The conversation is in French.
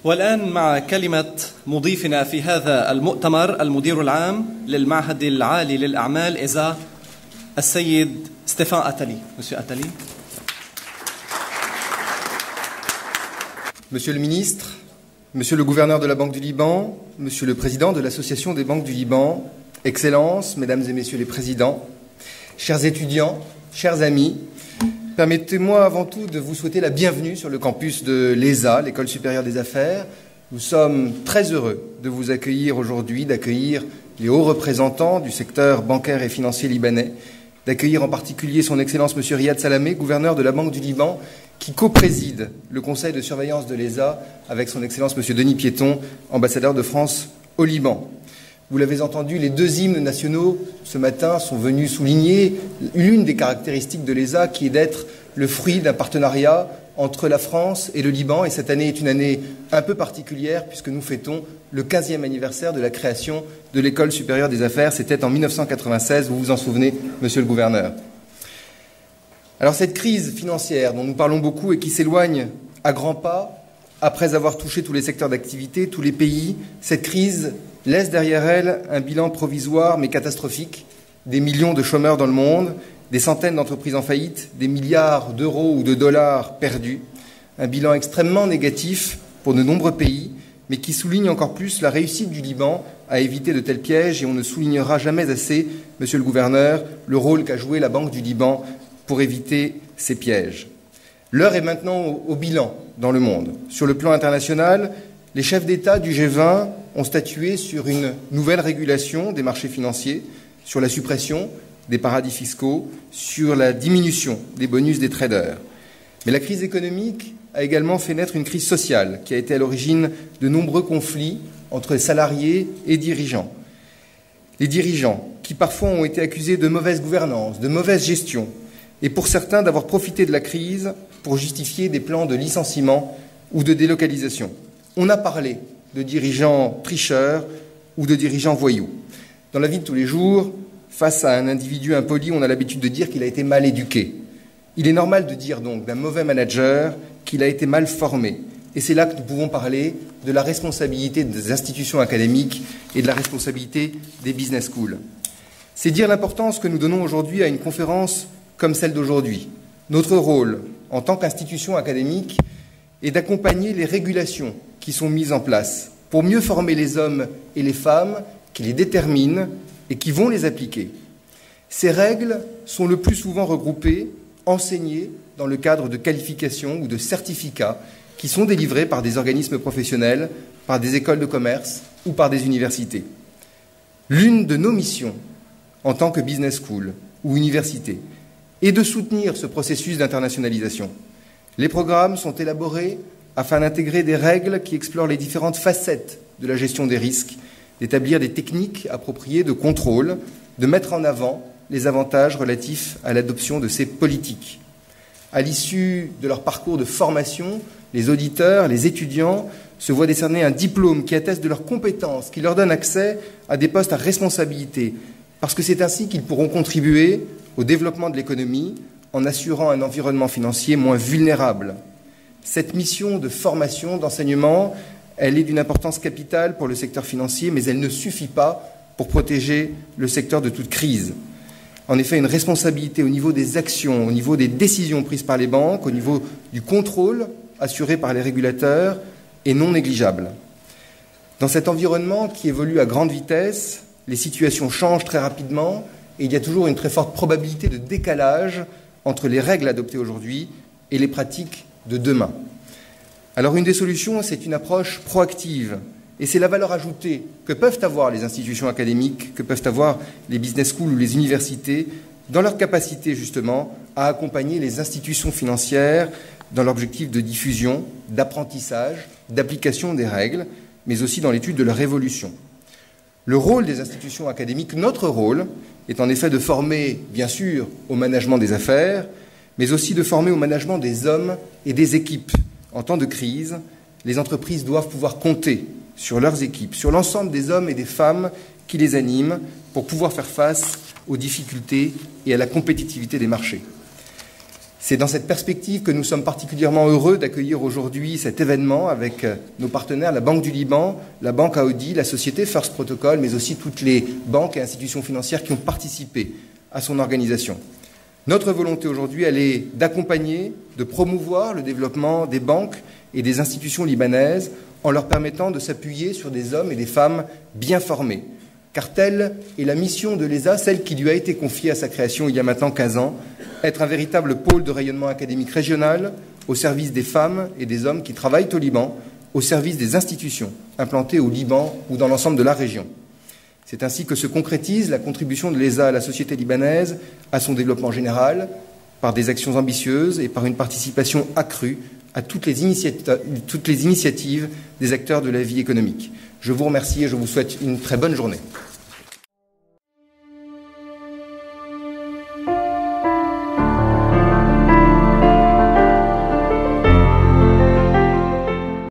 والآن مع كلمة مضيفنا في هذا المؤتمر المدير العام للمعهد العالي للأعمال إيزا السيد ستيفان أتالي. Monsieur Attali. Monsieur le ministre, Monsieur le gouverneur de la Banque du Liban, Monsieur le président de l'Association des banques du Liban, Excellences, Mesdames et Messieurs les présidents, chers étudiants, chers amis, permettez-moi avant tout de vous souhaiter la bienvenue sur le campus de l'ESA, l'École supérieure des affaires. Nous sommes très heureux de vous accueillir aujourd'hui, d'accueillir les hauts représentants du secteur bancaire et financier libanais, d'accueillir en particulier son Excellence M. Riyad Salamé, gouverneur de la Banque du Liban, qui co-préside le conseil de surveillance de l'ESA avec son Excellence M. Denis Piéton, ambassadeur de France au Liban. Vous l'avez entendu, les deux hymnes nationaux ce matin sont venus souligner l'une des caractéristiques de l'ESA qui est d'être le fruit d'un partenariat entre la France et le Liban. Et cette année est une année un peu particulière puisque nous fêtons le 15e anniversaire de la création de l'École supérieure des affaires. C'était en 1996, vous vous en souvenez, Monsieur le gouverneur. Alors cette crise financière dont nous parlons beaucoup et qui s'éloigne à grands pas, après avoir touché tous les secteurs d'activité, tous les pays, cette crise laisse derrière elle un bilan provisoire mais catastrophique, des millions de chômeurs dans le monde, des centaines d'entreprises en faillite, des milliards d'euros ou de dollars perdus, un bilan extrêmement négatif pour de nombreux pays, mais qui souligne encore plus la réussite du Liban à éviter de tels pièges, et on ne soulignera jamais assez, Monsieur le gouverneur, le rôle qu'a joué la Banque du Liban pour éviter ces pièges. L'heure est maintenant au bilan dans le monde. Sur le plan international, les chefs d'État du G20 ont statué sur une nouvelle régulation des marchés financiers, sur la suppression des paradis fiscaux, sur la diminution des bonus des traders. Mais la crise économique a également fait naître une crise sociale qui a été à l'origine de nombreux conflits entre salariés et dirigeants. Les dirigeants qui parfois ont été accusés de mauvaise gouvernance, de mauvaise gestion, et pour certains d'avoir profité de la crise pour justifier des plans de licenciement ou de délocalisation. On a parlé de dirigeants tricheurs ou de dirigeants voyous. Dans la vie de tous les jours, face à un individu impoli, on a l'habitude de dire qu'il a été mal éduqué. Il est normal de dire donc d'un mauvais manager qu'il a été mal formé. Et c'est là que nous pouvons parler de la responsabilité des institutions académiques et de la responsabilité des business schools. C'est dire l'importance que nous donnons aujourd'hui à une conférence comme celle d'aujourd'hui. Notre rôle, en tant qu'institution académique, est d'accompagner les régulations qui sont mises en place pour mieux former les hommes et les femmes qui les déterminent et qui vont les appliquer. Ces règles sont le plus souvent regroupées, enseignées dans le cadre de qualifications ou de certificats qui sont délivrés par des organismes professionnels, par des écoles de commerce ou par des universités. L'une de nos missions, en tant que business school ou université, est de soutenir ce processus d'internationalisation. Les programmes sont élaborés afin d'intégrer des règles qui explorent les différentes facettes de la gestion des risques, d'établir des techniques appropriées de contrôle, de mettre en avant les avantages relatifs à l'adoption de ces politiques. À l'issue de leur parcours de formation, les auditeurs, les étudiants se voient décerner un diplôme qui atteste de leurs compétences, qui leur donne accès à des postes à responsabilité, parce que c'est ainsi qu'ils pourront contribuer au développement de l'économie en assurant un environnement financier moins vulnérable. Cette mission de formation, d'enseignement, elle est d'une importance capitale pour le secteur financier, mais elle ne suffit pas pour protéger le secteur de toute crise. En effet, une responsabilité au niveau des actions, au niveau des décisions prises par les banques, au niveau du contrôle assuré par les régulateurs est non négligeable. Dans cet environnement qui évolue à grande vitesse, les situations changent très rapidement et il y a toujours une très forte probabilité de décalage entre les règles adoptées aujourd'hui et les pratiques de demain. Alors une des solutions, c'est une approche proactive. Et c'est la valeur ajoutée que peuvent avoir les institutions académiques, que peuvent avoir les business schools ou les universités, dans leur capacité justement à accompagner les institutions financières dans l'objectif de diffusion, d'apprentissage, d'application des règles, mais aussi dans l'étude de leur évolution. Le rôle des institutions académiques, notre rôle, est en effet de former, bien sûr, au management des affaires, mais aussi de former au management des hommes et des équipes. En temps de crise, les entreprises doivent pouvoir compter sur leurs équipes, sur l'ensemble des hommes et des femmes qui les animent pour pouvoir faire face aux difficultés et à la compétitivité des marchés. C'est dans cette perspective que nous sommes particulièrement heureux d'accueillir aujourd'hui cet événement avec nos partenaires, la Banque du Liban, la Banque Audi, la société First Protocol, mais aussi toutes les banques et institutions financières qui ont participé à son organisation. Notre volonté aujourd'hui, elle est d'accompagner, de promouvoir le développement des banques et des institutions libanaises en leur permettant de s'appuyer sur des hommes et des femmes bien formés. Car telle est la mission de l'ESA, celle qui lui a été confiée à sa création il y a maintenant 15 ans, être un véritable pôle de rayonnement académique régional au service des femmes et des hommes qui travaillent au Liban, au service des institutions implantées au Liban ou dans l'ensemble de la région. C'est ainsi que se concrétise la contribution de l'ESA à la société libanaise, à son développement général, par des actions ambitieuses et par une participation accrue à toutes les initiatives des acteurs de la vie économique. Je vous remercie et je vous souhaite une très bonne journée.